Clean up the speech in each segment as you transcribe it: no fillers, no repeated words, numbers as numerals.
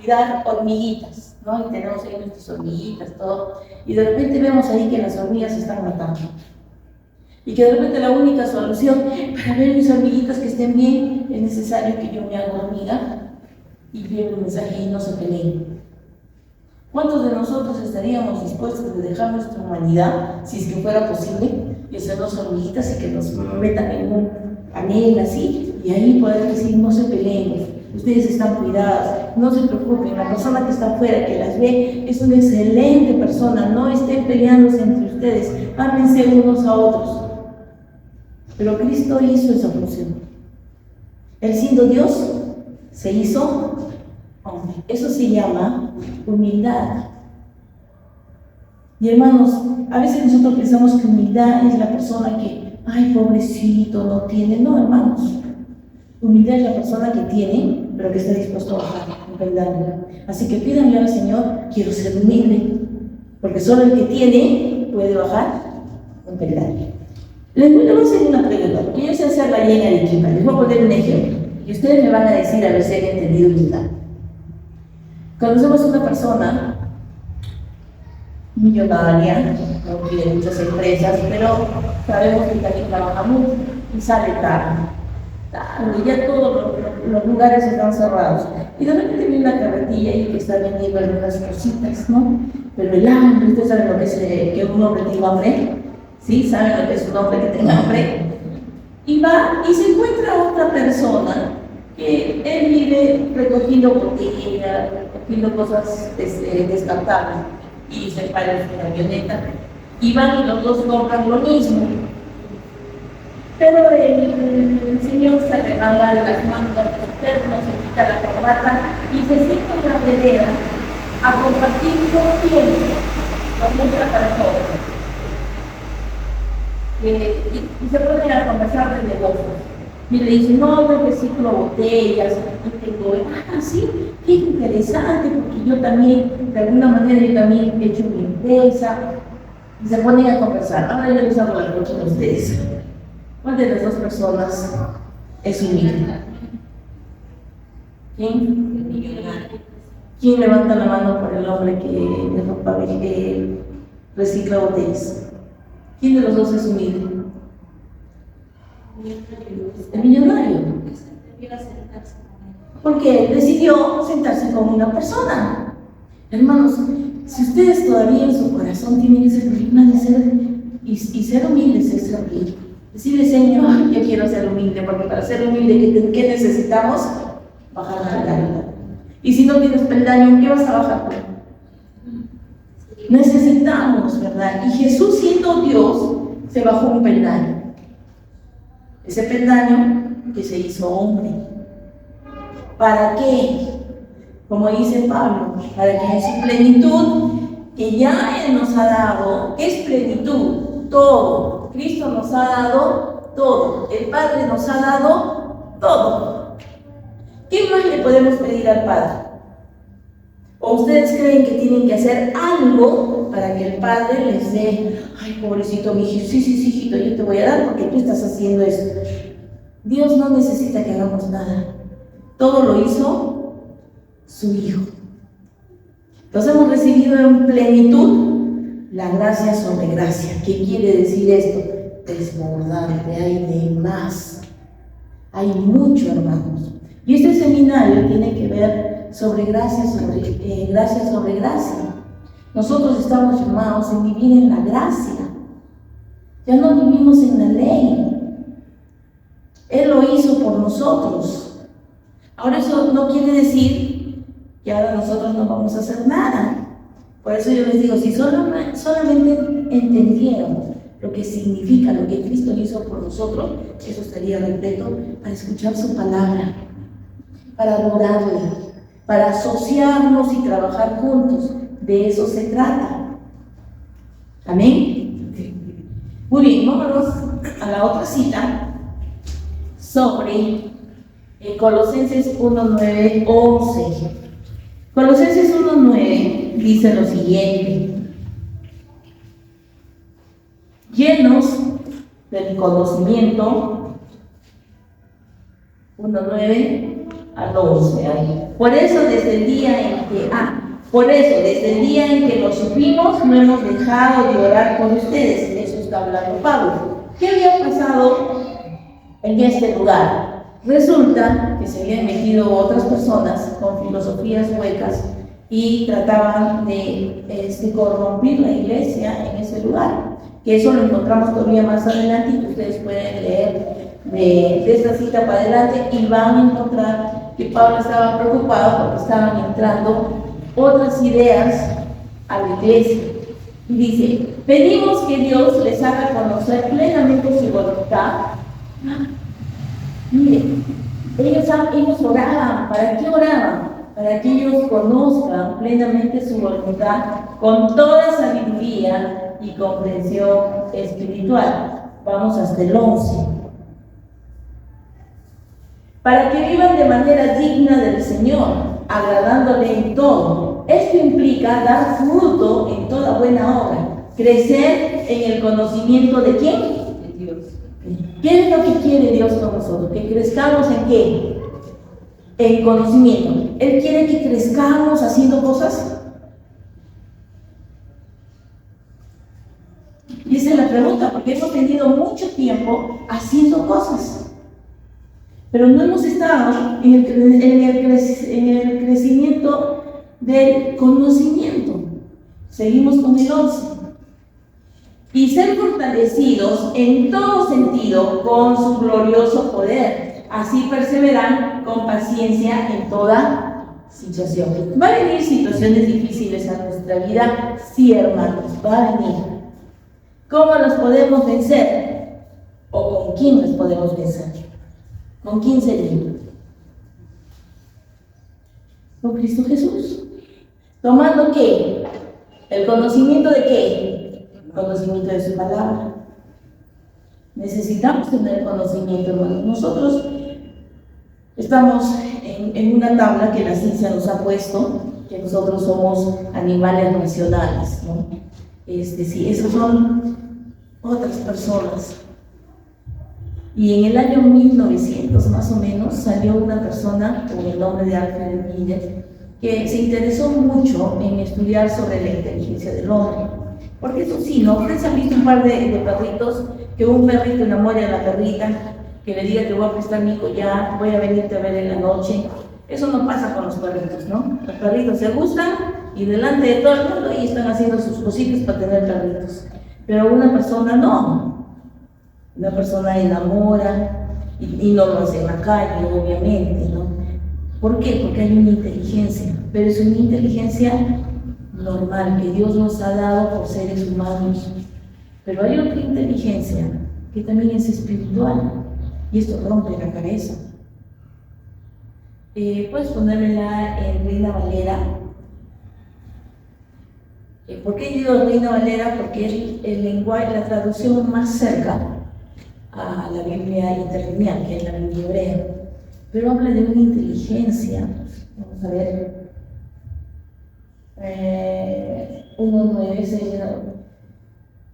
cuidar hormiguitas, ¿no? Y tenemos ahí nuestras hormiguitas, todo. Y de repente vemos ahí que las hormigas se están matando. Y que de repente la única solución para ver mis hormiguitas que estén bien es necesario que yo me haga hormiga y lleve un mensaje y no se peleen. ¿Cuántos de nosotros estaríamos dispuestos de dejar nuestra humanidad, si es que fuera posible, y hacernos hormiguitas y que nos metan en un panel así, y ahí poder decir, no se peleen, ustedes están cuidadas, no se preocupen, la persona que está afuera, que las ve, es una excelente persona, no estén peleándose entre ustedes, ámense unos a otros. Pero Cristo hizo esa función. Él siendo Dios, se hizo hombre. Eso se llama humildad. Y hermanos, a veces nosotros pensamos que humildad es la persona que, ay, pobrecito, no tiene. No, hermanos. Humildad es la persona que tiene, pero que está dispuesto a bajar un peldaño. Así que pídanle al Señor, quiero ser humilde, porque solo el que tiene puede bajar un peldaño. Les voy a hacer una pregunta, porque yo sé hacerla llena de equipa. Les voy a poner un ejemplo, y ustedes me van a decir a ver si han entendido humildad. Conocemos una persona millonaria, no tiene muchas empresas, pero sabemos que también trabaja mucho y sale tarde. Y ya todos los lugares están cerrados. Y de repente viene una carretilla ahí que está vendiendo algunas cositas, ¿no? Pero el hambre, ustedes saben lo que es que un hombre tenga hambre, ¿sí? ¿Saben lo que es un hombre que tenga hambre? Y va y se encuentra otra persona que él vive recogiendo botellas, recogiendo cosas descartables, y se para en su camioneta y van y los dos compran lo mismo. Pero el señor se remanga las mangas, los ternos, se quita la corbata y se sienta en la vereda a compartir todo tiempo con mucha persona. Y se ponen a conversar de negocios. Y le dicen, no, yo reciclo botellas, aquí tengo, sí, qué interesante, porque yo también, de alguna manera, yo también he hecho mi empresa. Y se ponen a conversar. Ahora yo les hago la pregunta a ustedes. ¿Cuál de las dos personas es humilde? ¿Quién? ¿Quién levanta la mano por el hombre que recicla botellas? ¿Quién de los dos es humilde? El millonario. Porque él decidió sentarse con una persona. Hermanos, si ustedes todavía en su corazón tienen ese problema de ser y ser humildes es servir. Decirle, Señor, yo quiero ser humilde, porque para ser humilde, ¿qué necesitamos? Bajar la peldaño. Y si no tienes peldaño, ¿qué vas a bajar tú? Necesitamos, ¿verdad? Y Jesús, siendo Dios, se bajó un peldaño. Ese peldaño que se hizo hombre. ¿Para qué? Como dice Pablo, para que en su plenitud, que ya Él nos ha dado, ¿qué es plenitud? Todo. Cristo nos ha dado todo. El Padre nos ha dado todo. ¿Qué más le podemos pedir al Padre? ¿O ustedes creen que tienen que hacer algo para que el Padre les dé, ay, pobrecito mi hijo, sí, hijito, yo te voy a dar porque tú estás haciendo eso? Dios no necesita que hagamos nada. Todo lo hizo su Hijo. Entonces hemos recibido en plenitud la gracia sobre gracia. ¿Qué quiere decir esto? Desbordante, hay de más. Hay mucho, hermanos. Y este seminario tiene que ver sobre gracia sobre gracia. Nosotros estamos llamados a vivir en la gracia. Ya no vivimos en la ley. Él lo hizo por nosotros. Ahora eso no quiere decir que ahora nosotros no vamos a hacer nada. Por eso yo les digo, si solamente entendieron lo que significa lo que Cristo hizo por nosotros, eso estaría repleto para escuchar su palabra, para adorarle, para asociarnos y trabajar juntos. De eso se trata. ¿Amén? Muy bien, vámonos a la otra cita sobre Colosenses 1:9, 11. Colosenses 1:9 dice lo siguiente: llenos del conocimiento, 1:9, al 11. Ahí. Por eso desde el día en que lo supimos, no hemos dejado de orar por ustedes. Eso está hablando Pablo. ¿Qué había pasado en este lugar? Resulta que se habían metido otras personas con filosofías huecas y trataban de corromper la iglesia en ese lugar. Que eso lo encontramos todavía más adelante y que ustedes pueden leer de esta cita para adelante y van a encontrar que Pablo estaba preocupado porque estaban entrando otras ideas a la iglesia. Y dice, pedimos que Dios les haga conocer plenamente su voluntad. Miren, ellos oraban. ¿Para qué oraban? Para que ellos conozcan plenamente su voluntad con toda sabiduría y comprensión espiritual. Vamos hasta el 11. Para que vivan de manera digna del Señor, agradándole en todo. Esto implica dar fruto en toda buena obra, crecer en el conocimiento de ¿quién? De Dios. ¿Qué es lo que quiere Dios con nosotros? Que crezcamos en ¿qué? En conocimiento. Él quiere que crezcamos haciendo cosas. Y esa es la pregunta, porque hemos tenido mucho tiempo haciendo cosas. Pero no hemos estado en el crecimiento del conocimiento. Seguimos con el 11. Y ser fortalecidos en todo sentido con su glorioso poder. Así perseveran con paciencia en toda situación. ¿Va a venir situaciones difíciles a nuestra vida? Sí, hermanos, va a venir. ¿Cómo los podemos vencer? ¿O con quién los podemos vencer? ¿Con quién sería? Con Cristo Jesús. ¿Tomando qué? ¿El conocimiento de qué? El conocimiento de su palabra. Necesitamos tener conocimiento, hermanos. Nosotros estamos en una tabla que la ciencia nos ha puesto, que nosotros somos animales racionales, ¿no? Sí, esos son otras personas. Y en el año 1900 más o menos salió una persona con el nombre de Alfred Miller que se interesó mucho en estudiar sobre la inteligencia del hombre. Porque eso sí, ¿no? Ustedes han visto un par de perritos, que un perrito enamore a la perrita, que le diga te voy a prestar mi collar, voy a venirte a ver en la noche. Eso no pasa con los perritos, ¿no? Los perritos se gustan y delante de todo el mundo ahí están haciendo sus cositas para tener perritos. Pero una persona no. Una persona enamora y no lo hace en la calle, obviamente, ¿no? ¿Por qué? Porque hay una inteligencia, pero es una inteligencia normal que Dios nos ha dado por seres humanos. Pero hay otra inteligencia que también es espiritual y esto rompe la cabeza. Puedes ponérmela en Reina Valera. ¿Por qué digo Reina Valera? Porque es el lenguaje, la traducción más cerca a la Biblia interlineal, que es la Biblia hebrea, pero habla de una inteligencia. Vamos a ver, 1:9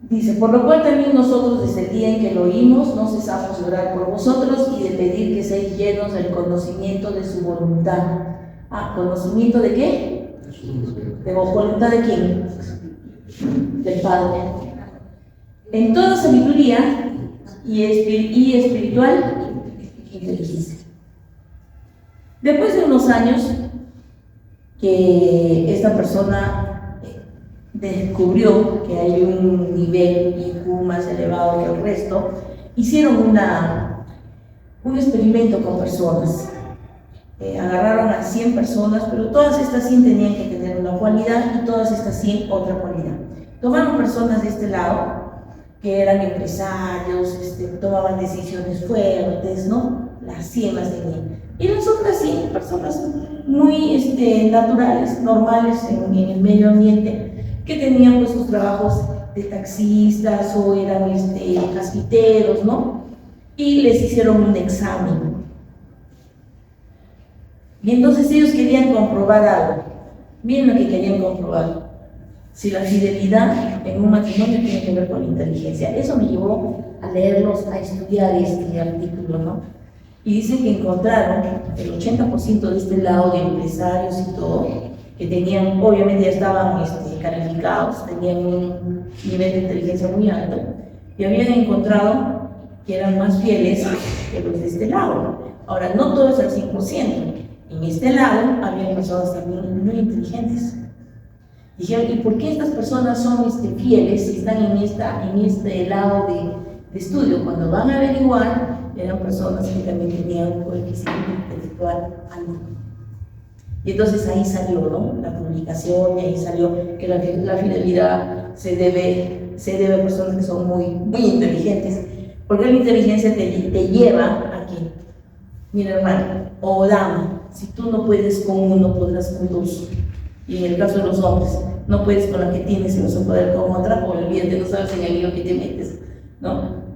dice, por lo cual también nosotros desde el día en que lo oímos no cesamos de orar por vosotros y de pedir que seáis llenos del conocimiento de su voluntad. ¿Conocimiento de qué? ¿De voluntad de quién? Del Padre. En toda sabiduría y espiritual inteligencia. Después de unos años que esta persona descubrió que hay un nivel IQ más elevado que el resto, hicieron un experimento con personas. Agarraron a 100 personas, pero todas estas 100 tenían que tener una cualidad y todas estas 100 otra cualidad. Tomaron personas de este lado que eran empresarios, tomaban decisiones fuertes, ¿no? Las 100 las tenían. Y las otras 100 personas muy naturales, normales en el medio ambiente, que tenían pues sus trabajos de taxistas o eran casquiteros, ¿no? Y les hicieron un examen. Y entonces ellos querían comprobar algo. Miren lo que querían comprobar. Si la fidelidad en un matrimonio tiene que ver con la inteligencia. Eso me llevó a leerlos, a estudiar este artículo, ¿no? Y dice que encontraron el 80% de este lado de empresarios y todo, que tenían, obviamente ya estaban calificados, tenían un nivel de inteligencia muy alto, y habían encontrado que eran más fieles que los de este lado. Ahora, no todo es al 100%. En este lado había personas también muy inteligentes. Dijeron, ¿y por qué estas personas son fieles y están en este lado de estudio? Cuando van a averiguar, eran personas que también tenían un coeficiente intelectual alto. Y entonces ahí salió, ¿no?, la publicación, y ahí salió que la fidelidad se debe a personas que son muy, muy inteligentes. Porque la inteligencia te lleva a que, mira hermano, o dama, si tú no puedes con uno, podrás con dos. Y en el caso de los hombres, no puedes con la que tienes y no se puede con otra, o olvídate, no sabes en el lío que te metes, ¿no?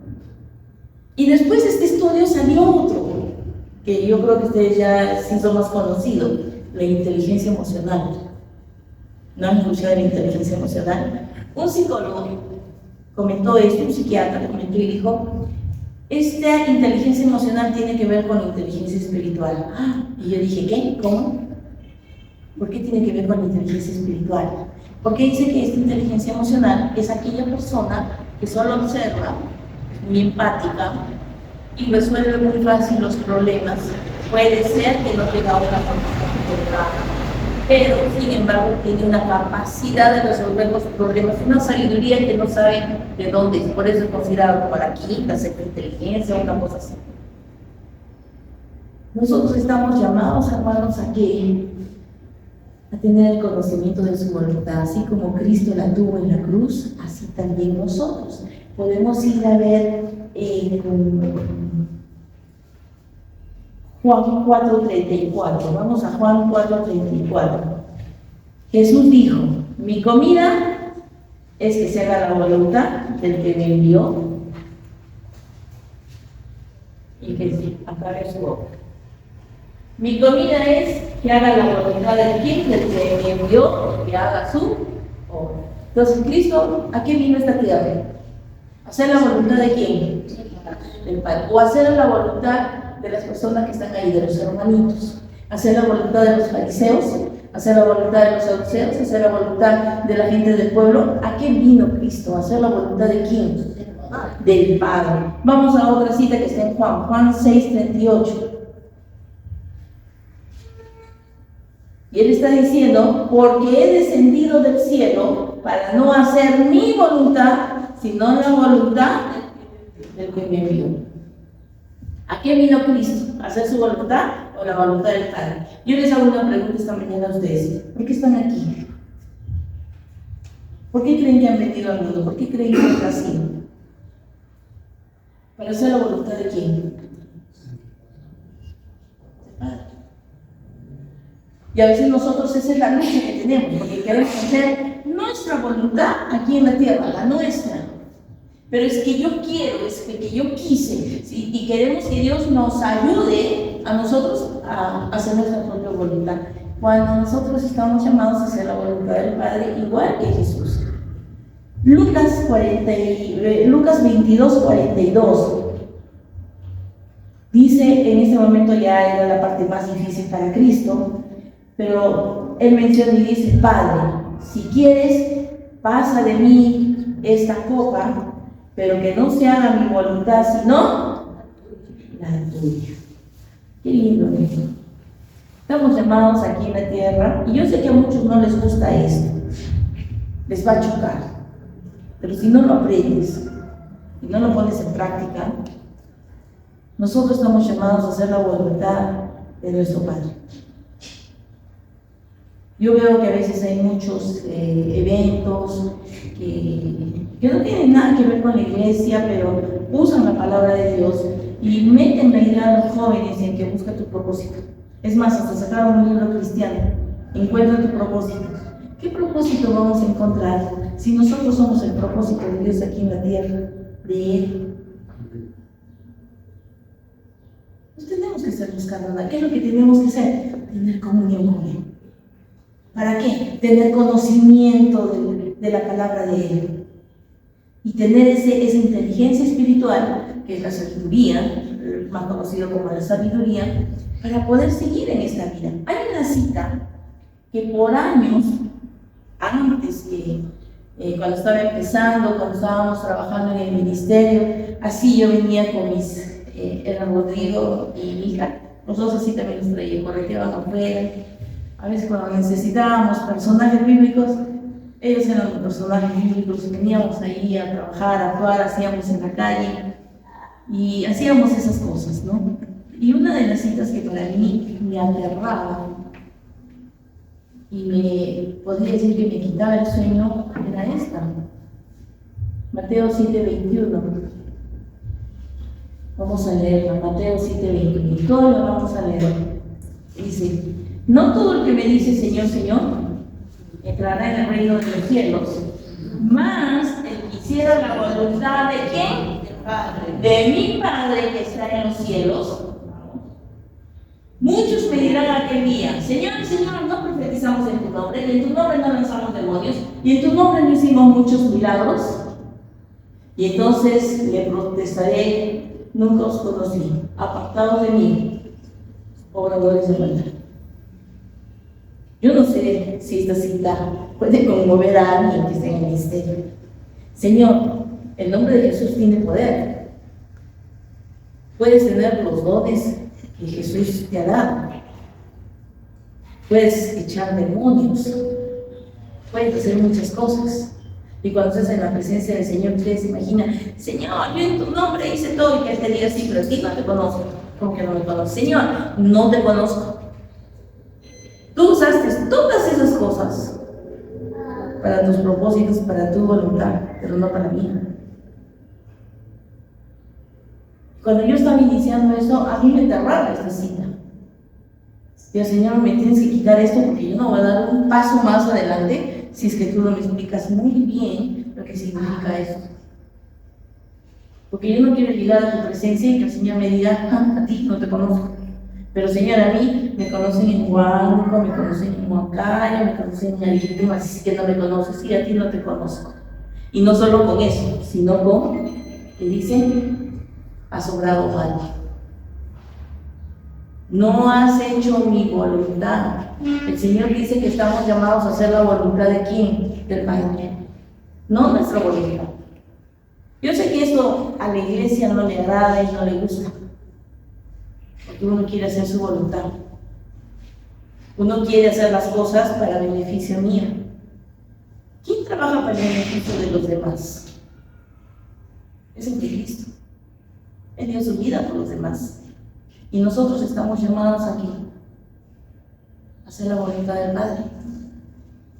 Y después de este estudio salió otro, que yo creo que ustedes ya se hizo más conocido, la inteligencia emocional. ¿No han escuchado de la inteligencia emocional? Un psicólogo comentó esto, un psiquiatra comentó y dijo, esta inteligencia emocional tiene que ver con la inteligencia espiritual. Y yo dije, ¿qué? ¿Cómo? ¿Por qué tiene que ver con la inteligencia espiritual? Porque dice que esta inteligencia emocional es aquella persona que solo observa, es muy empática y resuelve muy fácil los problemas. Puede ser que no tenga una formación, pero sin embargo tiene una capacidad de resolver los problemas, una sabiduría que no saben de dónde es. Por eso es considerado como la quinta, sexta inteligencia, una cosa así. Nosotros estamos llamados, hermanos, a tener el conocimiento de su voluntad, así como Cristo la tuvo en la cruz, así también nosotros. Podemos ir a ver Juan 4:34, vamos a Juan 4:34. Jesús dijo, mi comida es que se haga la voluntad del que me envió y que acabe su obra. Mi comida es que haga la voluntad del que me envió, que haga su obra. Entonces, Cristo, ¿a qué vino esta tierra? ¿Hacer la voluntad de quién? Del Padre. O hacer la voluntad de las personas que están ahí, de los hermanitos. Hacer la voluntad de los fariseos, hacer la voluntad de los saduceos, hacer la voluntad de la gente del pueblo. ¿A qué vino Cristo? ¿Hacer la voluntad de quién? Del Padre. Vamos a otra cita que está en Juan 6:38. Y él está diciendo, porque he descendido del cielo para no hacer mi voluntad, sino la voluntad del que me envió. ¿A qué vino Cristo? ¿A hacer su voluntad o la voluntad del Padre? Yo les hago una pregunta esta mañana a ustedes. ¿Por qué están aquí? ¿Por qué creen que han venido al mundo? ¿Por qué creen que han nacido? ¿Para hacer la voluntad de quién? Del Padre. Y a veces nosotros esa es la lucha que tenemos, porque queremos hacer nuestra voluntad aquí en la tierra, la nuestra. Pero es que yo quiero, es que yo quise, ¿sí? Y queremos que Dios nos ayude a nosotros a hacer nuestra propia voluntad. Cuando nosotros estamos llamados a hacer la voluntad del Padre, igual que Jesús. Lucas 22:42 dice, en este momento ya era la parte más difícil para Cristo, pero él menciona y dice, Padre, si quieres, pasa de mí esta copa, pero que no se haga mi voluntad, sino la tuya. Qué lindo, ¿no? Estamos llamados aquí en la tierra, y yo sé que a muchos no les gusta esto, les va a chocar, pero si no lo aprendes y no lo pones en práctica, nosotros estamos llamados a hacer la voluntad de nuestro Padre. Yo veo que a veces hay muchos eventos que no tienen nada que ver con la iglesia, pero usan la palabra de Dios y meten la idea a los jóvenes en que busca tu propósito. Es más, hasta sacaron un libro cristiano, encuentra tu propósito. ¿Qué propósito vamos a encontrar si nosotros somos el propósito de Dios aquí en la tierra, de Él? Pues tenemos que estar buscando nada. ¿Qué es lo que tenemos que hacer? Tener comunión con Él. ¿Para qué? Tener conocimiento de la palabra de Él. Y tener esa inteligencia espiritual que es la sabiduría, más conocido como la sabiduría, para poder seguir en esta vida. Hay una cita que por años, antes que cuando estaba empezando, cuando estábamos trabajando en el ministerio, así yo venía con era Rodrigo y mi hija, nosotros así también nos traían, correteaban afuera. A veces cuando necesitábamos personajes bíblicos, ellos eran los personajes bíblicos, veníamos ahí a trabajar, a actuar, hacíamos en la calle y hacíamos esas cosas, ¿no? Y una de las citas que para mí me aterraba y me podría decir que me quitaba el sueño era esta, Mateo 7:21. Vamos a leerla, Mateo 7:21, todo lo vamos a leer. Dice: no todo el que me dice Señor, Señor, entrará en el reino de los cielos, mas el que hiciera la voluntad de ¿quién? De mi Padre que está en los cielos. Muchos me dirán aquel día: Señor, Señor, no profetizamos en tu nombre, y en tu nombre no lanzamos demonios, y en tu nombre no hicimos muchos milagros. Y entonces le protestaré: nunca os conocí, apartados de mí, obradores de maldad. Yo no sé si esta cita puede conmover a alguien que esté en el ministerio. Señor, el nombre de Jesús tiene poder. Puedes tener los dones que Jesús te ha dado. Puedes echar demonios. Puedes hacer muchas cosas. Y cuando estás en la presencia del Señor, usted se imagina: Señor, yo en tu nombre hice todo. Y que Él te diga: sí, pero a ti no te conozco. ¿Cómo que no me conoces? Señor, no te conozco. Tú usaste todas esas cosas para tus propósitos, para tu voluntad, pero no para mí. Cuando yo estaba iniciando eso, a mí me aterraba esta cita. Dios, Señor, me tienes que quitar esto porque yo no voy a dar un paso más adelante si es que tú no me explicas muy bien lo que significa esto. Porque yo no quiero llegar a tu presencia y que el Señor me diga: a ti no te conozco. Pero Señor, a mí me conocen en Huánuco, me conocen en Huancayo, me conocen en Arequipa, así que no me conoces, y a ti no te conozco. Y no solo con eso, sino con que dicen: has obrado mal. No has hecho mi voluntad. El Señor dice que estamos llamados a hacer la voluntad de ¿quién? Del Padre. No nuestra voluntad. Yo sé que esto a la iglesia no le agrada y no le gusta. Porque uno quiere hacer su voluntad. Uno quiere hacer las cosas para beneficio mío. ¿Quién trabaja para el beneficio de los demás? Es el Cristo. Él dio su vida por los demás. Y nosotros estamos llamados aquí a hacer la voluntad del Padre.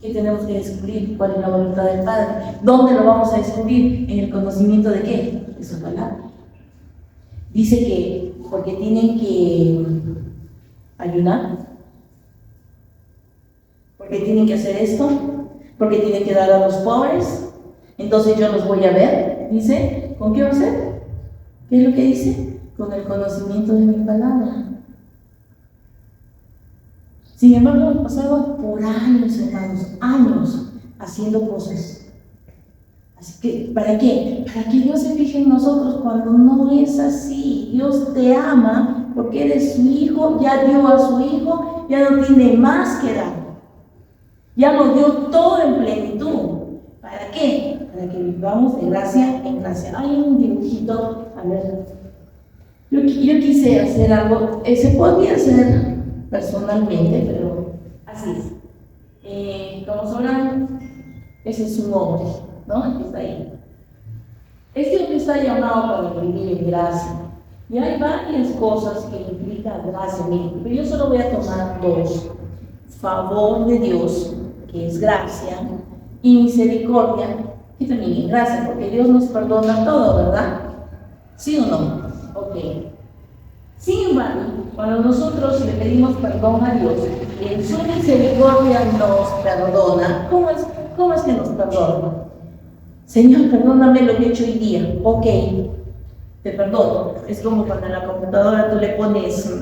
¿Qué tenemos que descubrir? ¿Cuál es la voluntad del Padre? ¿Dónde lo vamos a descubrir? ¿En el conocimiento de qué? De su palabra. Dice que porque tienen que ayunar, porque tienen que hacer esto, porque tienen que dar a los pobres, entonces yo los voy a ver. Dice: ¿con qué va a ser? ¿Qué es lo que dice? Con el conocimiento de mi palabra. Sin embargo, hemos pasado por años, hermanos, años haciendo cosas. Así que, ¿para qué? Para que Dios se fije en nosotros cuando no es así. Dios te ama porque eres su hijo, ya dio a su hijo, ya no tiene más que dar. Ya nos dio todo en plenitud. ¿Para qué? Para que vivamos de gracia en gracia. Hay un dibujito, a ver. Yo quise hacer algo, se podía hacer personalmente, pero así es. Como sabrán, ese es su nombre, ¿no? El que está ahí. Este hombre está llamado para vivir en gracia. Y hay varias cosas que implican gracia, pero yo solo voy a tomar dos: favor de Dios, que es gracia, y misericordia, que también es gracia, porque Dios nos perdona todo, ¿verdad? ¿Sí o no? Ok. Sin embargo, cuando nosotros le pedimos perdón a Dios, y en su misericordia nos perdona, ¿cómo es que nos perdona? Señor, perdóname lo que he hecho hoy día. Ok, te perdono. Es como cuando en la computadora tú le pones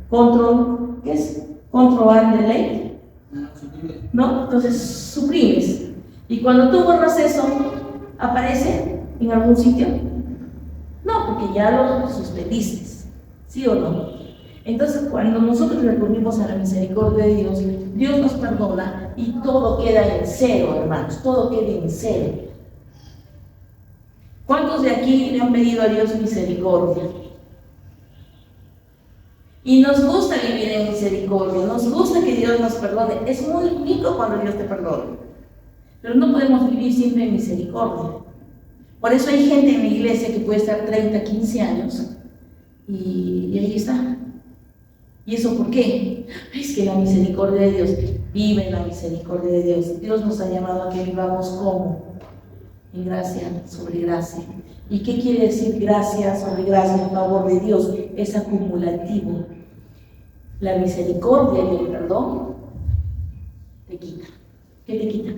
control, ¿qué es? Control and delete, ¿no? Entonces suprimes. Y cuando tú borras eso, ¿aparece en algún sitio? No, No, porque ya lo suspendiste, ¿sí o no? Entonces, cuando nosotros recurrimos a la misericordia de Dios, Dios nos perdona y todo queda en cero, hermanos, todo queda en cero. ¿Cuántos de aquí le han pedido a Dios misericordia? Y nos gusta vivir en misericordia, nos gusta que Dios nos perdone. Es muy rico cuando Dios te perdona, pero no podemos vivir siempre en misericordia. Por eso hay gente en la iglesia que puede estar 30, 15 años y ahí está. ¿Y eso por qué? Es que la misericordia de Dios, vive en la misericordia de Dios. Dios nos ha llamado a que vivamos como en gracia sobre gracia. ¿Y qué quiere decir gracia sobre gracia en favor de Dios? Es acumulativo. La misericordia y el perdón te quita. ¿Qué te quita?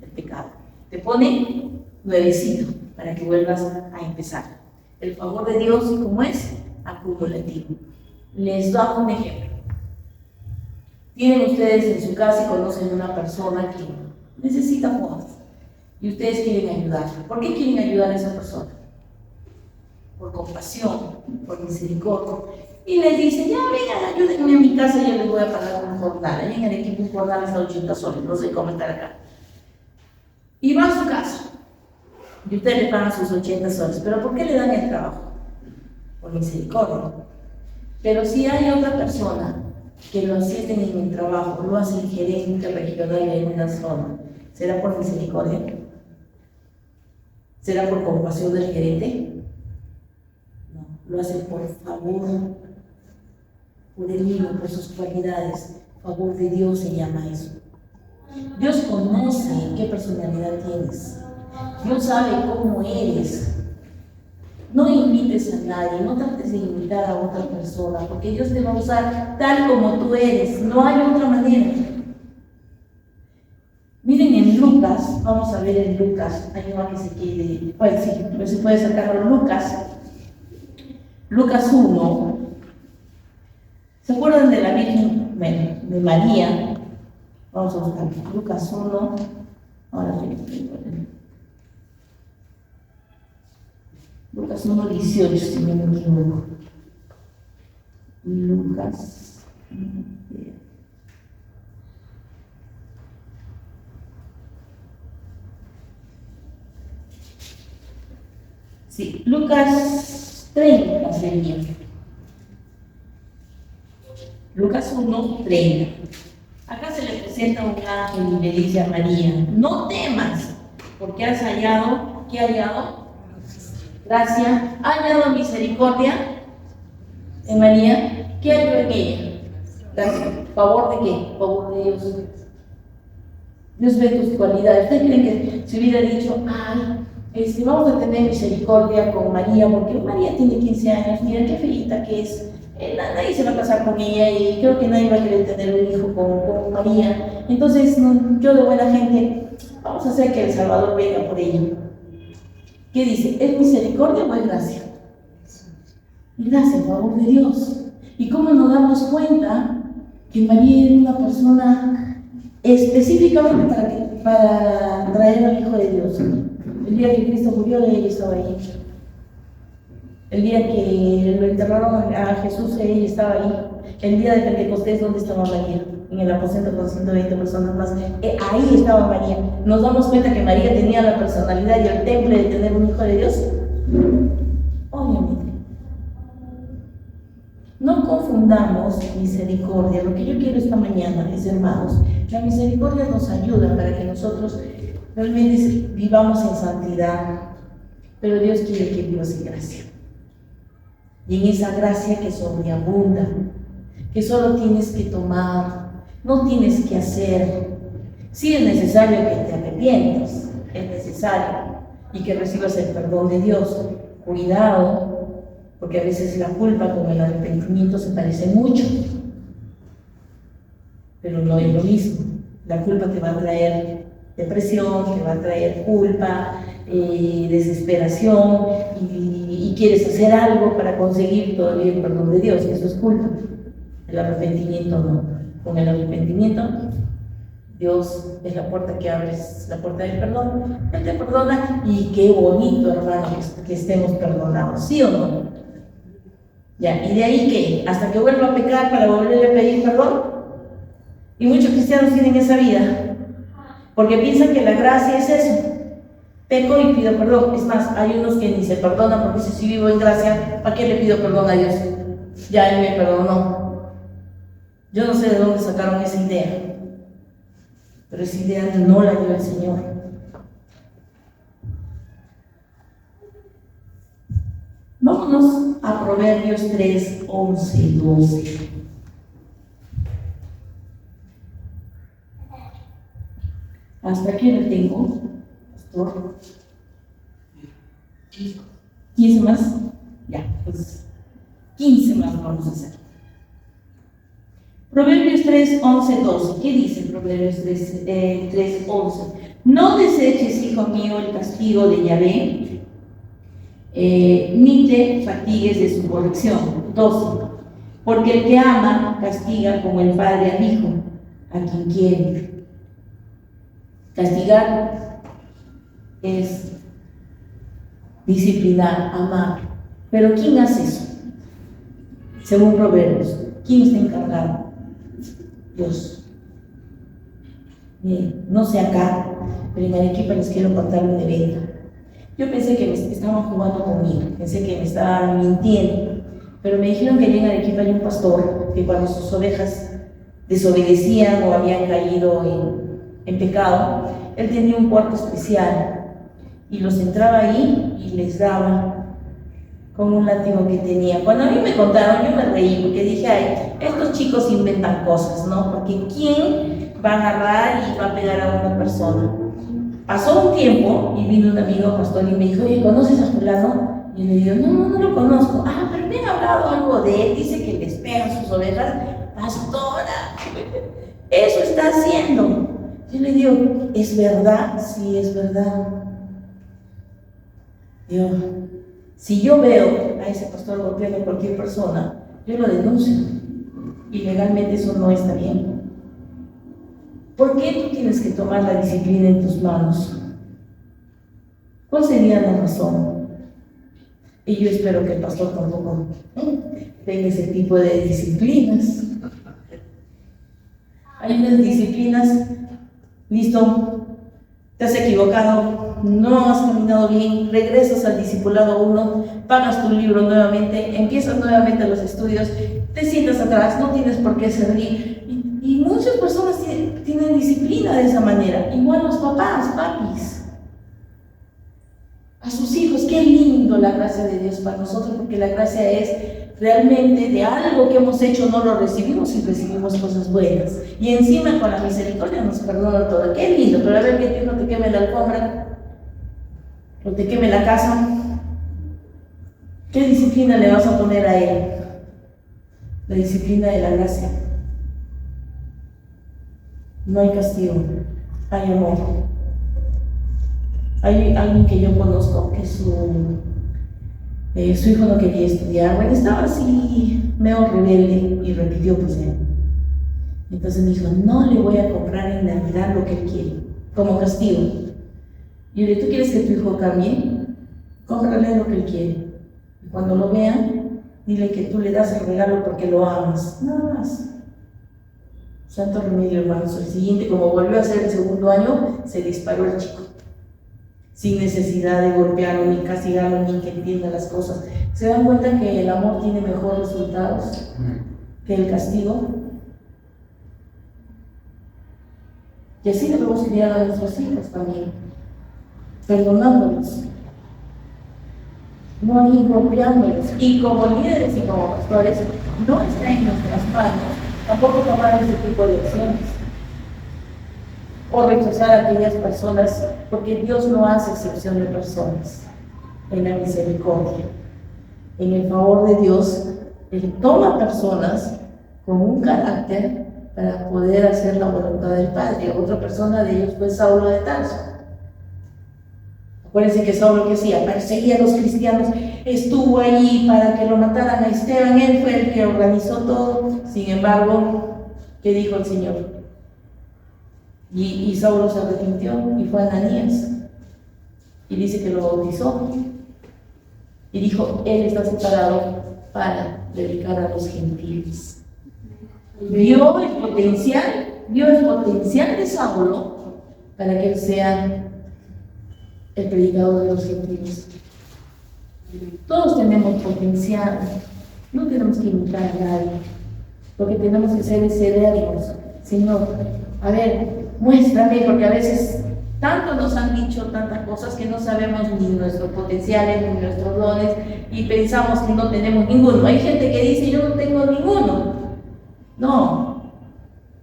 El pecado. Te pone nuevecito para que vuelvas a empezar. El favor de Dios, ¿cómo es? Acumulativo. Les doy un ejemplo. Tienen ustedes en su casa y conocen a una persona que necesita podas y ustedes quieren ayudar. ¿Por qué quieren ayudar a esa persona? Por compasión, por misericordia. Y les dicen, ya vengan, ayúdenme a mi casa, yo les voy a pagar una jornada. Allá en Arequipa un jornal está 80 soles, no sé cómo estar acá. Y va a su casa y ustedes le pagan sus 80 soles. ¿Pero por qué le dan el trabajo? Por misericordia. Pero si hay otra persona que lo asisten en el trabajo, lo hace el gerente regional en una zona, ¿será por misericordia? ¿Será por compasión del gerente? No, lo hace por favor, por él mismo, por sus cualidades. Favor de Dios se llama eso. Dios conoce qué personalidad tienes. Dios sabe cómo eres. No invites a nadie, no trates de invitar a otra persona, porque Dios te va a usar tal como tú eres, no hay otra manera. Miren en Lucas, vamos a ver en Lucas, hay una que se quiere, pues sí, pero se puede sacarlo Lucas 1. ¿Se acuerdan de la Virgen de María? Vamos a buscar Lucas 1, ahora sí. Lucas 1:18, si no me equivoco. Lucas. Sí, Lucas 30 sería. Lucas 1:30. Acá se le presenta un ángel y le dice a María, no temas, porque has hallado, ¿qué ha hallado? Gracia, ha hallado misericordia en María. ¿Qué halló en ella? Gracia. ¿Favor de qué? Favor de Dios. Dios ve tus cualidades. ¿Ustedes creen que si hubiera dicho, vamos a tener misericordia con María, porque María tiene 15 años, mira qué feita que es, nadie se va a casar con ella y creo que nadie va a querer tener un hijo con María, entonces yo de buena gente, vamos a hacer que el Salvador venga por ella? ¿Qué dice? ¿Es misericordia o es gracia? Gracia, a favor de Dios. ¿Y cómo nos damos cuenta que María era una persona específicamente para traer al Hijo de Dios? El día que Cristo murió, ella estaba ahí. El día que lo enterraron a Jesús, ella estaba ahí. El día de Pentecostés, ¿dónde estaba María? En el aposento con 120 personas más. Ahí estaba María. ¿Nos damos cuenta que María tenía la personalidad y el temple de tener un Hijo de Dios? Obviamente. No confundamos misericordia. Lo que yo quiero esta mañana, mis hermanos, la misericordia nos ayuda para que nosotros realmente vivamos en santidad, pero Dios quiere que vivas en gracia. Y en esa gracia que sobreabunda, que solo tienes que tomar, no tienes que hacer. Sí es necesario que te arrepientas, es necesario, y que recibas el perdón de Dios. Cuidado, porque a veces la culpa con el arrepentimiento se parecen mucho, pero no es lo mismo. La culpa te va a traer depresión, te va a traer culpa, desesperación, y quieres hacer algo para conseguir todavía el perdón de Dios. Eso es culpa. El arrepentimiento no. Con el arrepentimiento Dios es la puerta que abres, la puerta del perdón. Él te perdona y qué bonito, hermano, que estemos perdonados, ¿sí o no? Ya, ¿y de ahí qué? ¿Hasta que vuelva a pecar para volverle a pedir perdón? Y muchos cristianos tienen esa vida, porque piensan que la gracia es eso. Peco y pido perdón. Es más, hay unos que ni se perdonan porque si vivo en gracia, ¿para qué le pido perdón a Dios? Ya Él me perdonó. Yo no sé de dónde sacaron esa idea, pero esa idea no la dio el Señor. Vámonos a Proverbios 3, 11, 12. ¿Hasta aquí lo tengo, pastor? 15 más. Ya, pues 15 más vamos a hacer. Proverbios 3, 11, 12. ¿Qué dice Proverbios 3, 11? No deseches, hijo mío, el castigo de Yahvé, ni te fatigues de su corrección. 12. Porque el que ama castiga como el padre al hijo, a quien quiere. Castigar es disciplinar, amar. Pero ¿quién hace eso? Según Proverbios, ¿quién está encargado? Dios. Bien, no sé acá, pero en Arequipa les quiero contar un evento. Yo pensé que me estaban jugando conmigo, pensé que me estaban mintiendo, pero me dijeron que allá en Arequipa hay un pastor que cuando sus ovejas desobedecían o habían caído en pecado, él tenía un cuarto especial y los entraba ahí y les daba con un látigo que tenía. Cuando a mí me contaron, yo me reí porque dije, ay, estos chicos inventan cosas, ¿no? Porque ¿quién va a agarrar y va a pegar a una persona? Pasó un tiempo y vino un amigo pastor y me dijo, oye, ¿conoces a fulano? Y le digo, no lo conozco. Ah, pero me han hablado algo de él, dice que les pegan sus ovejas. Pastora, eso está haciendo. Yo le digo, ¿es verdad? Sí, es verdad. Digo, si yo veo a ese pastor golpeando a cualquier persona, yo lo denuncio. Y legalmente eso no está bien. ¿Por qué tú tienes que tomar la disciplina en tus manos? ¿Cuál sería la razón? Y yo espero que el pastor tampoco tenga ese tipo de disciplinas. Hay unas disciplinas, listo, te has equivocado, no has caminado bien, regresas al discipulado 1, pagas tu libro nuevamente, empiezas nuevamente los estudios, te sientas atrás, no tienes por qué servir. Y muchas personas tienen disciplina de esa manera, igual los papás, papis. A sus hijos, qué lindo la gracia de Dios para nosotros, porque la gracia es realmente de algo que hemos hecho no lo recibimos y recibimos cosas buenas. Y encima con la misericordia nos perdona todo. Qué lindo, pero a ver que Dios no te queme la alfombra, no te queme la casa. ¿Qué disciplina le vas a poner a él? La disciplina de la gracia. No hay castigo, hay amor. Hay alguien que yo conozco que su hijo no quería estudiar, bueno, estaba así medio rebelde y repitió pues él. Entonces me dijo, no le voy a comprar en Navidad lo que él quiere, como castigo. Y yo le dije, ¿tú quieres que tu hijo cambie? Cómprale lo que él quiere. Y cuando lo vean, dile que tú le das el regalo porque lo amas, nada más. Santo remedio, hermanos. El siguiente, como volvió a ser el segundo año, se disparó el chico. Sin necesidad de golpearlo, ni castigarlo, ni que entienda las cosas. ¿Se dan cuenta que el amor tiene mejores resultados que el castigo? Y así debemos criar a nuestros hijos también, perdonándolos, no golpeándolos. Y como líderes y como pastores, no está en nuestras manos tampoco tomar ese tipo de acciones o rechazar a aquellas personas, porque Dios no hace excepción de personas. En la misericordia, en el favor de Dios, Él toma personas con un carácter para poder hacer la voluntad del Padre. Otra persona de ellos fue Saulo de Tarso. Acuérdense que Saulo, que hacía, perseguía a los cristianos, estuvo allí para que lo mataran a Esteban, él fue el que organizó todo. Sin embargo, ¿qué dijo el Señor? Y Saulo se arrepintió y fue a Ananías. Y dice que lo bautizó. Y dijo, él está separado para predicar a los gentiles. Vio el potencial de Saulo para que él sea el predicador de los gentiles. Todos tenemos potencial, no tenemos que imitar a nadie. Lo que tenemos que hacer es cedernos. Señor, a ver, muéstrame, porque a veces tanto nos han dicho tantas cosas que no sabemos ni nuestros potenciales ni nuestros dones y pensamos que no tenemos ninguno. Hay gente que dice, yo no tengo ninguno. No,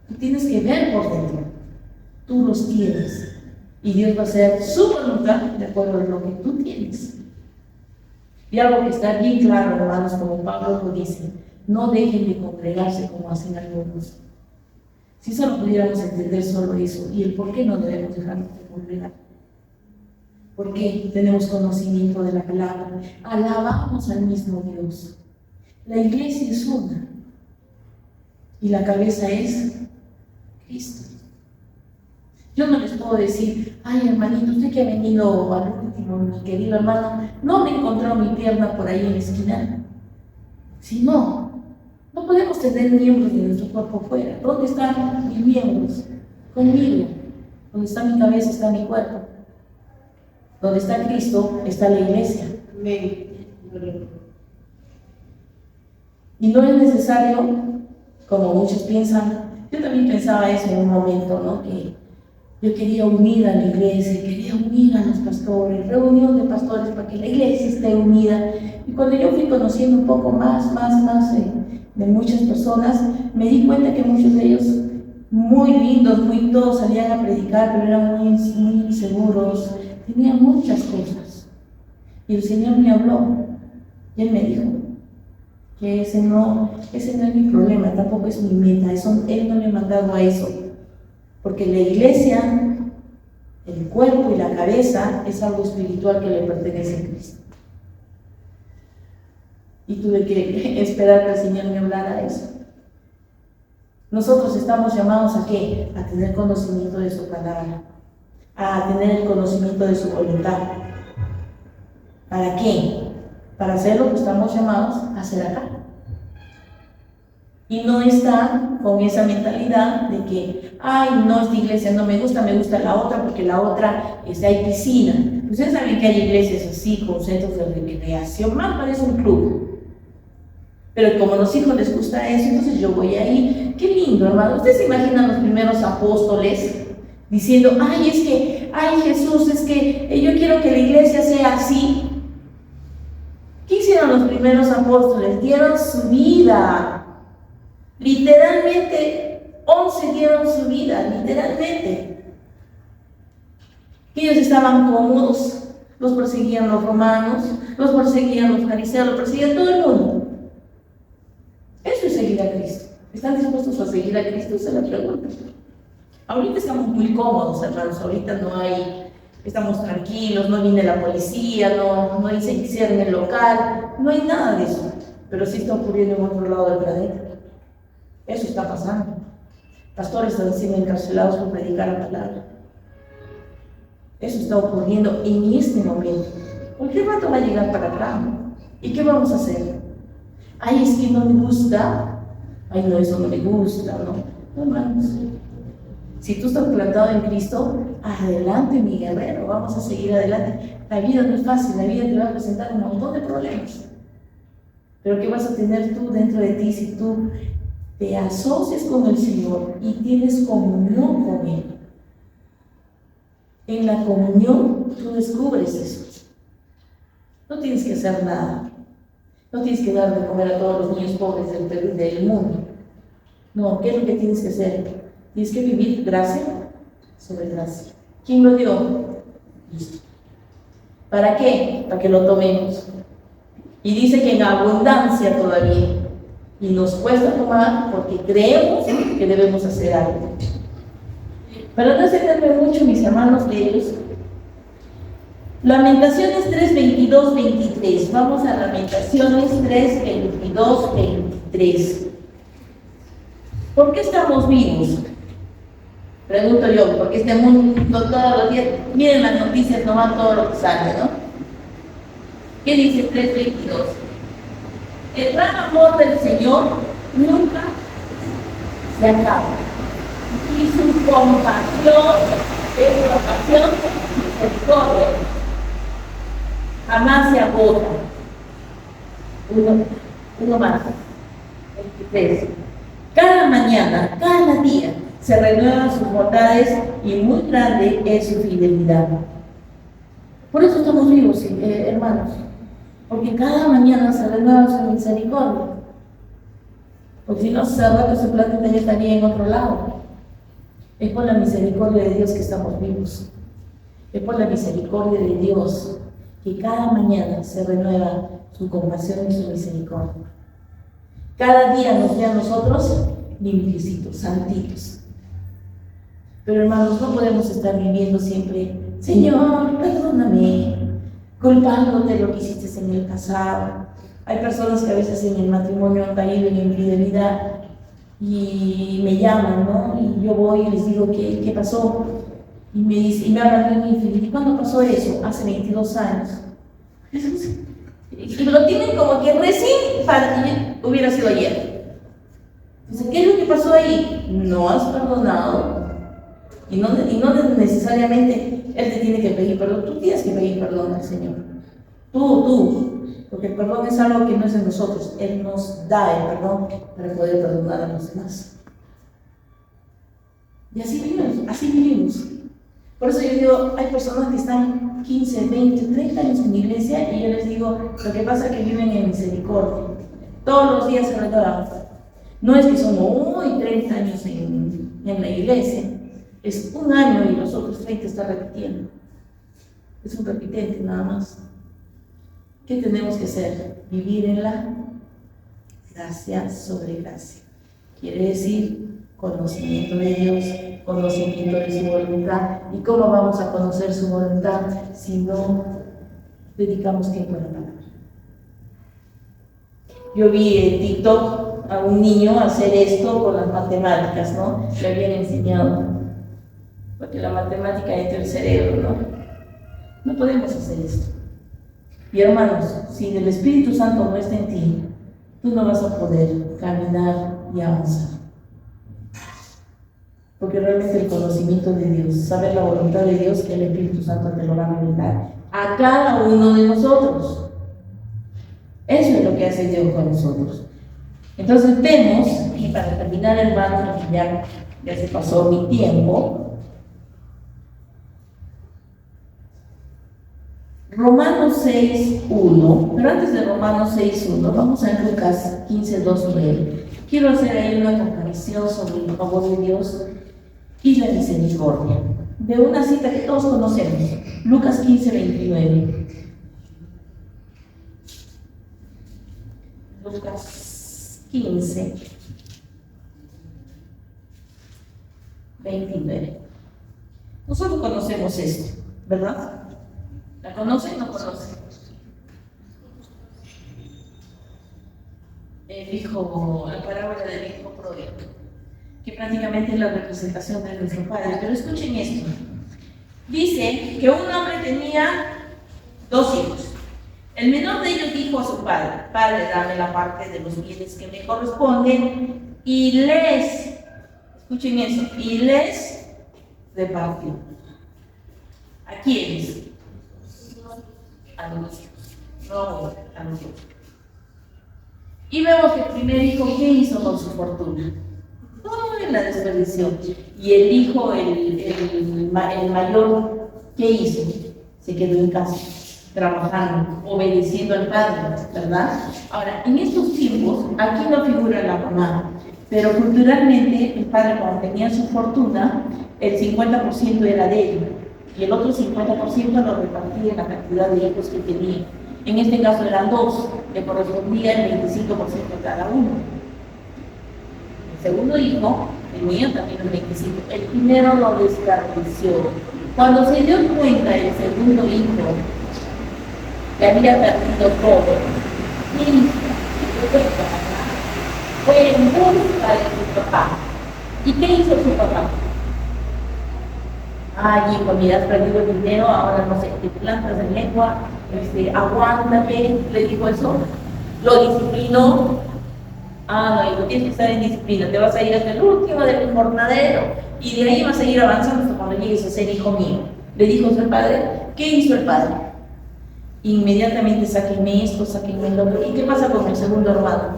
tú tienes que ver por dentro. Tú los tienes y Dios va a hacer su voluntad de acuerdo a lo que tú tienes. Y algo que está bien claro, hermanos, como Pablo lo dice, no dejen de congregarse como hacen algunos. Si solo pudiéramos entender solo eso y el por qué no debemos dejarnos de congregar. Porque tenemos conocimiento de la palabra, alabamos al mismo Dios. La iglesia es una y la cabeza es Cristo. Yo no les puedo decir, ay hermanito, usted que ha venido al último, mi querido hermano, no me encontró mi pierna por ahí en la esquina. Si no podemos tener miembros de nuestro cuerpo fuera. ¿Dónde están mis miembros? Conmigo. Donde está mi cabeza está mi cuerpo. Donde está Cristo está la iglesia. Y no es necesario, como muchos piensan, yo también pensaba eso en un momento, ¿no? Que yo quería unir a la iglesia, quería unir a los pastores, reunión de pastores para que la iglesia esté unida. Y cuando yo fui conociendo un poco más de muchas personas, me di cuenta que muchos de ellos, muy lindos, muy todos salían a predicar, pero eran muy inseguros, tenían muchas cosas. Y el Señor me habló, y Él me dijo que ese no es mi problema, tampoco es mi meta, Él no me ha mandado a eso. Porque la iglesia, el cuerpo y la cabeza es algo espiritual que le pertenece a Cristo. Y tuve que esperar que el Señor me hablara eso. Nosotros estamos llamados ¿a qué? A tener conocimiento de su palabra, a tener el conocimiento de su voluntad. ¿Para qué? Para hacer lo que estamos llamados a hacer acá. Y no estar con esa mentalidad de que, ay, no, esta iglesia no me gusta la otra, porque la otra hay piscina. Ustedes saben que hay iglesias así, con centros de recreación, más parece un club. Pero como a los hijos les gusta eso, entonces yo voy ahí. Qué lindo, hermano. ¿Ustedes se imaginan los primeros apóstoles diciendo, ay Jesús, es que yo quiero que la iglesia sea así? ¿Qué hicieron los primeros apóstoles? Dieron su vida. Literalmente, 11 dieron su vida, literalmente. Ellos estaban cómodos, los perseguían los romanos, los perseguían los fariseos, los perseguían todo el mundo. Eso es seguir a Cristo. ¿Están dispuestos a seguir a Cristo? Esa es la pregunta. Ahorita estamos muy cómodos, hermanos, ahorita estamos tranquilos, no viene la policía, no dicen que cierren el local, no hay nada de eso. Pero sí está ocurriendo en otro lado del planeta. Eso está pasando. Pastores están siendo encarcelados por predicar la palabra. Eso está ocurriendo en este momento. Cualquier rato va a llegar para acá. ¿Y qué vamos a hacer? Ay, es que no me gusta. Ay, no, eso no me gusta, ¿no? Hermanos, si tú estás plantado en Cristo, adelante, mi guerrero, vamos a seguir adelante. La vida no es fácil, la vida te va a presentar un montón de problemas. Pero ¿qué vas a tener tú dentro de ti si tú te asocias con el Señor y tienes comunión con Él? En la comunión tú descubres eso. No tienes que hacer nada. No tienes que dar de comer a todos los niños pobres del mundo. No, ¿qué es lo que tienes que hacer? Tienes que vivir gracia sobre gracia. ¿Quién lo dio? Cristo. ¿Para qué? Para que lo tomemos. Y dice que en abundancia todavía. Y nos cuesta tomar porque creemos que debemos hacer algo. Para no extenderme mucho, mis hermanos queridos, Lamentaciones 3, 22, 23. Vamos a Lamentaciones 3, 22, 23. ¿Por qué estamos vivos? Pregunto yo, porque este mundo todos los días, miren las noticias, nomás todo lo que sale, ¿no? ¿Qué dice 3:22? El gran amor del Señor nunca se acaba. Y su compasión es compasión y misericordia. Jamás se agota. Uno más. 23. Cada mañana, cada día, se renuevan sus bondades y muy grande es su fidelidad. Por eso estamos vivos, hermanos. Porque cada mañana se renueva su misericordia. Porque si no, hace rato ese planeta ya estaría en otro lado. Es por la misericordia de Dios que estamos vivos. Es por la misericordia de Dios que cada mañana se renueva su compasión y su misericordia. Cada día nos ve a nosotros limpiecitos, santitos. Pero hermanos, no podemos estar viviendo siempre, Señor, perdóname, culpándote de lo que hiciste en el pasado. Hay personas que a veces en el matrimonio han caído en infidelidad y me llaman, ¿no? Y yo voy y les digo, ¿qué pasó? Y me hablan de mi infidelidad. ¿Cuándo pasó eso? Hace 22 años. Y lo tienen como que recién hubiera sido ayer. Dice, ¿qué es lo que pasó ahí? No has perdonado. Y no necesariamente Él te tiene que pedir perdón. Tú tienes que pedir perdón al Señor. Tú. Porque el perdón es algo que no es de nosotros. Él nos da el perdón para poder perdonar a los demás. Y así vivimos. Por eso yo digo, hay personas que están 15, 20, 30 años en la iglesia y yo les digo, lo que pasa es que viven en misericordia. Todos los días se renuevan. No es que son 30 años en la iglesia. Es un año y los otros 30 está repitiendo. Es un repitente nada más. ¿Qué tenemos que hacer? Vivir en la gracia sobre gracia. Quiere decir conocimiento de Dios, conocimiento de su voluntad. ¿Y cómo vamos a conocer su voluntad si no dedicamos tiempo a la palabra? Yo vi en TikTok a un niño hacer esto con las matemáticas, ¿no? Le habían enseñado, porque la matemática entra en el cerebro, ¿no? No podemos hacer esto. Y hermanos, si el Espíritu Santo no está en ti, tú no vas a poder caminar y avanzar. Porque realmente el conocimiento de Dios, saber la voluntad de Dios, el Espíritu Santo te lo va a revelar a cada uno de nosotros. Eso es lo que hace Dios con nosotros. Entonces vemos, y para terminar, hermanos, ya se pasó mi tiempo, Romanos 6:1, pero antes de Romanos 6:1, vamos a Lucas 15:2-9. Quiero hacer ahí una comparación sobre el favor de Dios y la misericordia, de una cita que todos conocemos, Lucas 15:29. Lucas 15:29. Nosotros conocemos esto, ¿verdad? ¿La conocen o no conocen? La parábola del hijo pródigo, que prácticamente es la representación de nuestro Padre. Pero escuchen esto. Dice que un hombre tenía 2 hijos. El menor de ellos dijo a su padre, Padre, dame la parte de los bienes que me corresponden, y escuchen eso, y les repartió. ¿A quiénes? A los hijos, no a los hijos. Y vemos que el primer hijo, ¿qué hizo con su fortuna? La desperdició. Y el hijo, el mayor, ¿qué hizo? Se quedó en casa, trabajando, obedeciendo al padre, ¿verdad? Ahora, en estos tiempos, aquí no figura la mamá, pero culturalmente el padre, cuando tenía su fortuna, el 50% era de él, y el otro 50% lo repartía en la cantidad de hijos que tenía. En este caso eran 2, le correspondía el 25% a cada uno. El segundo hijo tenía también el 25%. El primero lo desperdició. Cuando se dio cuenta el segundo hijo que había perdido todo, fue en busca de su papá. ¿Y qué hizo su papá? Ay, hijo, mira, has perdido el dinero, ahora no sé, te plantas en lengua, aguántate, le dijo eso, lo disciplinó. Ah, no, hijo, tienes que estar en disciplina, te vas a ir hasta el último del jornadero y de ahí vas a ir avanzando hasta cuando llegues a ser hijo mío. Le dijo el padre. ¿Qué hizo el padre? Inmediatamente sáquenme esto, sáquenme lo otro. ¿Y qué pasa con el segundo hermano?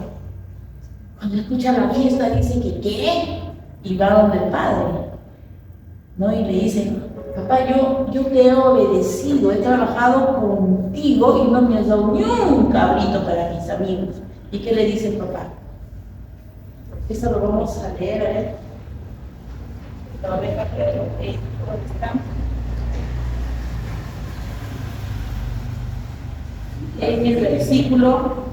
Cuando escucha la fiesta dice que ¿qué? Y va donde el padre, ¿no? Y le dice, papá, yo te he obedecido, he trabajado contigo y no me has dado ni un cabrito para mis amigos. ¿Y qué le dice el papá? Esto lo vamos a leer, a ver. No, venga, ¿dónde está? En el versículo,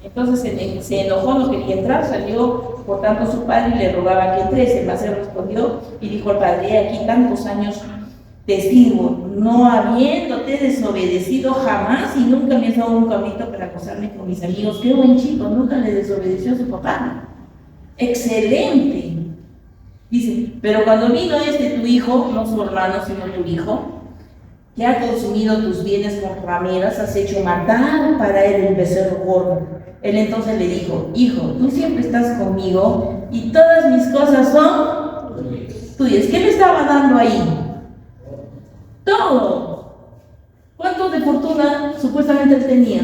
entonces se enojó, no quería entrar, salió por tanto su padre y le rogaba que entrese, mas él respondió y dijo al padre, he aquí tantos años te sirvo, no habiéndote desobedecido jamás y nunca me has dado un cabrito para acostarme con mis amigos. Qué buen chico, nunca le desobedeció a su papá. Excelente. Dice, pero cuando vino tu hijo, no su hermano, sino tu hijo, que ha consumido tus bienes con rameras, has hecho matar para él el becerro gordo. Él entonces le dijo, hijo, tú siempre estás conmigo y todas mis cosas son tuyas. ¿Qué le estaba dando ahí? Todo. ¿Cuánto de fortuna supuestamente él tenía?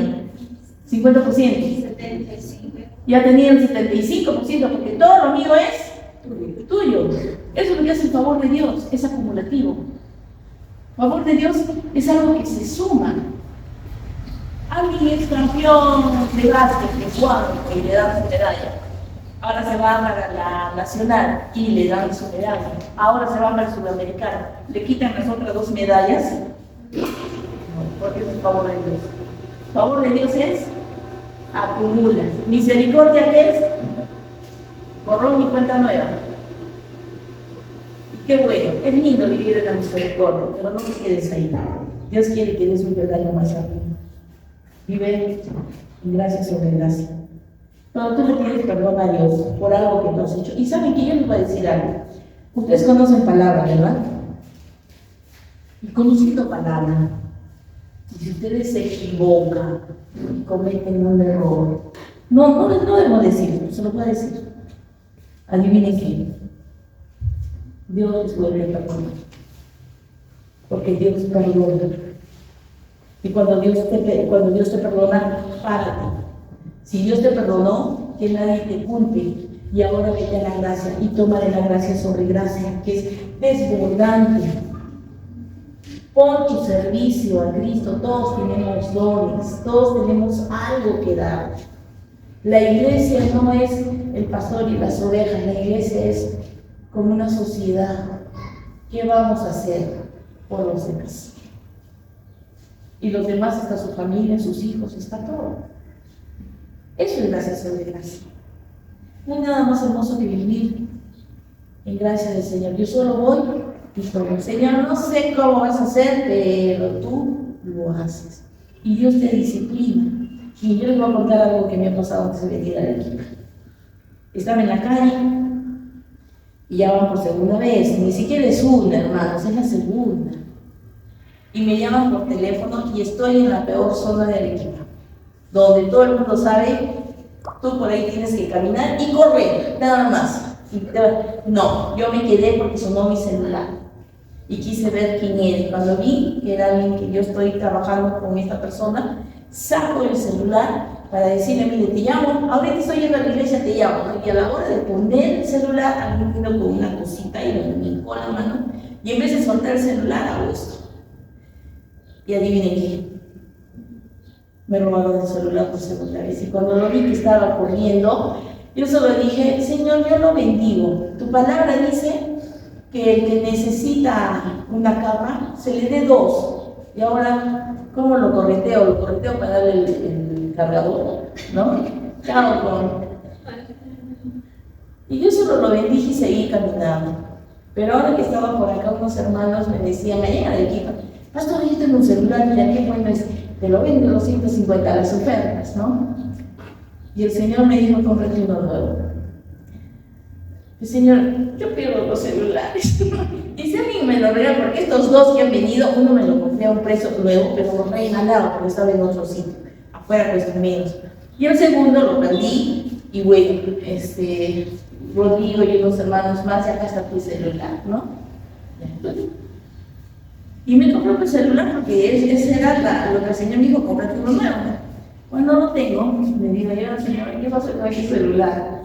50%. 75. Ya tenía el 75% porque todo lo mío es tuyo. Eso es lo que hace el favor de Dios, es acumulativo. El favor de Dios es algo que se suma. Alguien es campeón de básquet, de Juan, y le dan su medalla. Ahora se va para la nacional y le dan su medalla. Ahora se va para el sudamericano. Le quitan las otras 2 medallas. No, porque es el favor de Dios. El favor de Dios es acumula. Misericordia, ¿qué es? Borrón y cuenta nueva. Y qué bueno, es lindo vivir en la misericordia, pero no te quedes ahí. Dios quiere que des un peldaño más rápido. Vive en gracia sobre gracia. Cuando tú le pides perdón a Dios por algo que tú has hecho, y saben que yo les voy a decir algo. Ustedes conocen palabra, ¿verdad? Y conociendo palabra, si ustedes se equivocan y cometen un error, no debo decirlo, se lo voy a decir. Adivinen qué. Dios les vuelve a perdonar. Porque Dios perdona. Y cuando Dios te perdona, párate. Si Dios te perdonó, que nadie te culpe. Y ahora vete a la gracia y toma de la gracia sobre gracia, que es desbordante. Pon tu servicio a Cristo. Todos tenemos dones, todos tenemos algo que dar. La iglesia no es el pastor y las ovejas, la iglesia es como una sociedad. ¿Qué vamos a hacer por los demás? Y los demás está su familia, sus hijos, está todo. Eso es gracia sobre gracia. No hay nada más hermoso que vivir en gracia del Señor. Yo solo voy y todo. Señor, no sé cómo vas a hacer, pero tú lo haces. Y Dios te disciplina. Y yo les voy a contar algo que me ha pasado antes de venir aquí. Estaba en la calle y ya van por segunda vez. Ni siquiera es una, hermanos, es la segunda. Y me llaman por teléfono y estoy en la peor zona de Arequipa, donde todo el mundo sabe, tú por ahí tienes que caminar y correr, nada más. No, yo me quedé porque sonó mi celular y quise ver quién era. Cuando vi que era alguien que yo estoy trabajando con esta persona, saco el celular para decirle, mire, te llamo, ahorita estoy yendo a la iglesia, te llamo, ¿no? Y a la hora de poner el celular, alguien vino con una cosita y me brincó la mano, y en vez de soltar el celular, hago esto. Y adivinen qué, me robaron el celular por segunda vez. Y cuando lo vi que estaba corriendo, yo solo dije, Señor, yo lo bendigo. Tu palabra dice que el que necesita una capa, se le dé 2. Y ahora, ¿cómo lo correteo? Lo correteo para darle el cargador, ¿no? Chao, con. Y yo solo lo bendije y seguí caminando. Pero ahora que estaba por acá, unos hermanos me decían, me llega de Equipa, pastor, yo tengo un celular, mira qué bueno es, te lo vendo 250 las ofertas, ¿no? Y el Señor me dijo, cómprate uno nuevo. El Señor, yo pierdo los celulares. Y si alguien porque estos dos que han venido, uno me lo compré a un precio nuevo, pero lo regalado, porque estaba en otro sitio. Afuera cuesta menos. Y el segundo lo perdí, y bueno, Rodrigo y unos hermanos más, y acá está tu celular, ¿no? Y me compré un celular porque ese era lo que el Señor me dijo, cómprate uno nuevo. Cuando lo tengo, me digo yo, Señor, ¿qué pasó con ese celular?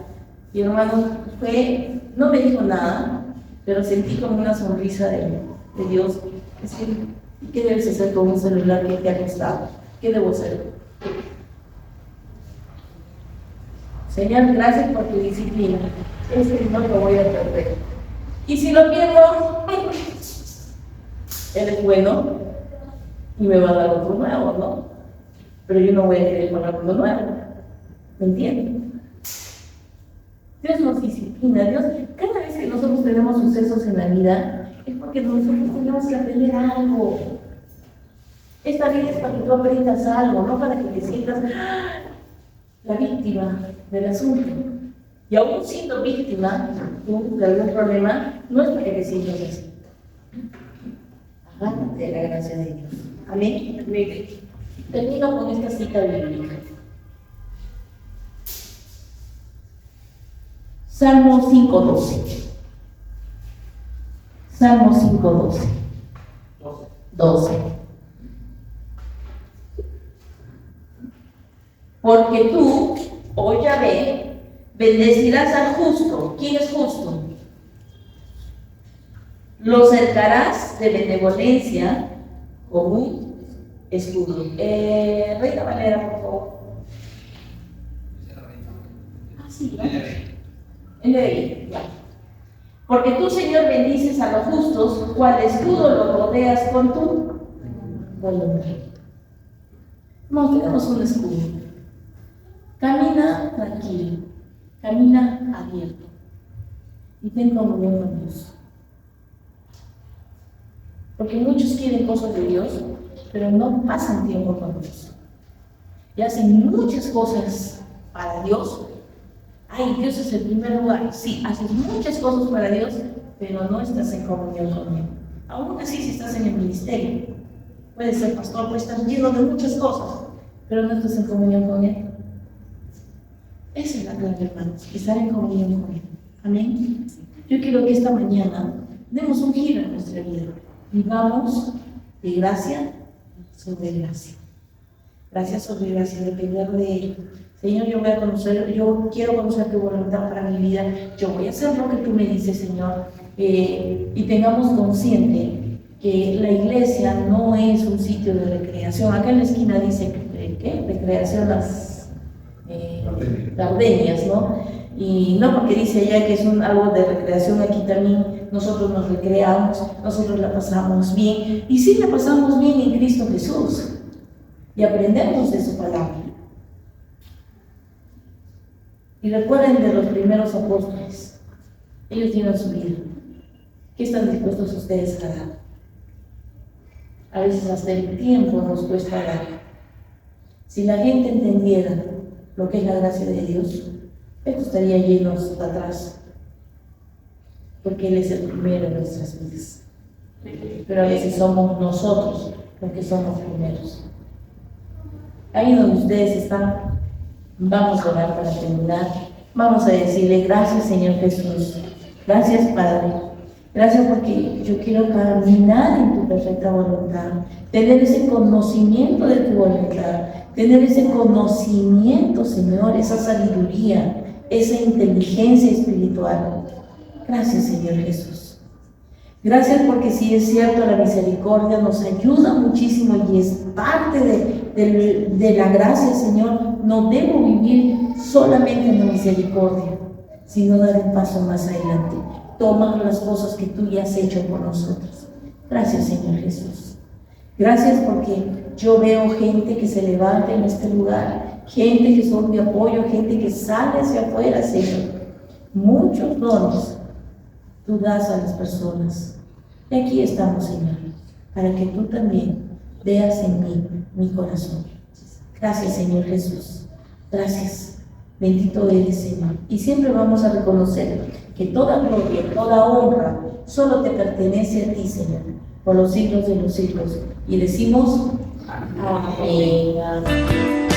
Y hermano, no me dijo nada, pero sentí como una sonrisa de Dios. Es que, ¿qué debes hacer con un celular que te ha costado? ¿Qué debo hacer? Señor, gracias por tu disciplina. No lo voy a perder. Y si lo pierdo, Él es bueno y me va a dar otro nuevo, ¿no? Pero yo no voy a querer pagar uno nuevo. ¿Me entienden? Dios nos disciplina. Dios, cada vez que nosotros tenemos sucesos en la vida, es porque nosotros tenemos que aprender algo. Esta vida es para que tú aprendas algo, no para que te sientas la víctima del asunto. Y aún siendo víctima tú, de algún problema, no es para que te sientas así. Agárrate de la gracia de Dios. Amén. Termino con esta cita bíblica. Salmo 5:12. Salmo 5:12. 12. Porque tú, oh Yahvé, bendecirás al justo. ¿Quién es justo? Lo cercarás de benevolencia con un escudo. Reina Valera, por favor. Sí, porque tú, Señor, bendices a los justos, cual escudo los rodeas con tu voluntad. No tenemos un escudo. Camina tranquilo, camina abierto y ten comunión con Dios. Porque muchos quieren cosas de Dios, pero no pasan tiempo con Dios. Y hacen muchas cosas para Dios. Ay, Dios es el primer lugar. Sí, haces muchas cosas para Dios, pero no estás en comunión con Él. Aún así, si estás en el ministerio, puedes ser pastor, puedes estar lleno de muchas cosas, pero no estás en comunión con Él. Esa es la clave, hermanos, estar en comunión con Él. Amén. Yo quiero que esta mañana demos un giro en nuestra vida. Vivamos de gracia sobre gracia. Gracia sobre gracia, depender de Él. Señor, yo quiero conocer tu voluntad para mi vida. Yo voy a hacer lo que tú me dices, Señor. Y tengamos consciente que la iglesia no es un sitio de recreación. Acá en la esquina dice, ¿qué? Recreación las gardenias, ¿no? Y no porque dice allá que es algo de recreación, aquí también nosotros nos recreamos, nosotros la pasamos bien. Y sí la pasamos bien en Cristo Jesús. Y aprendemos de su palabra. Y recuerden de los primeros apóstoles. Ellos dieron su vida. ¿Qué están dispuestos ustedes a dar? A veces hasta el tiempo nos cuesta dar. Si la gente entendiera lo que es la gracia de Dios, esto estaría lleno hasta atrás. Porque Él es el primero en nuestras vidas. Pero a veces somos nosotros los que somos primeros. Ahí donde ustedes están, vamos a orar para terminar. Vamos a decirle gracias, Señor Jesús. Gracias, Padre. Gracias porque yo quiero caminar en tu perfecta voluntad. Tener ese conocimiento de tu voluntad. Tener ese conocimiento, Señor, esa sabiduría, esa inteligencia espiritual. Gracias, Señor Jesús. Gracias porque sí es cierto, la misericordia nos ayuda muchísimo y es parte de la gracia, Señor. No debo vivir solamente en la misericordia, sino dar un paso más adelante. Tomar las cosas que tú ya has hecho por nosotros. Gracias, Señor Jesús. Gracias porque yo veo gente que se levanta en este lugar, gente que son mi apoyo, gente que sale hacia afuera, Señor. Muchos dones tú das a las personas. Y aquí estamos, Señor, para que tú también veas en mí mi corazón. Gracias, Señor Jesús. Gracias. Bendito eres, Señor. Y siempre vamos a reconocer que toda gloria, toda honra, solo te pertenece a ti, Señor. por los siglos de los siglos. Y decimos, amén. Amén.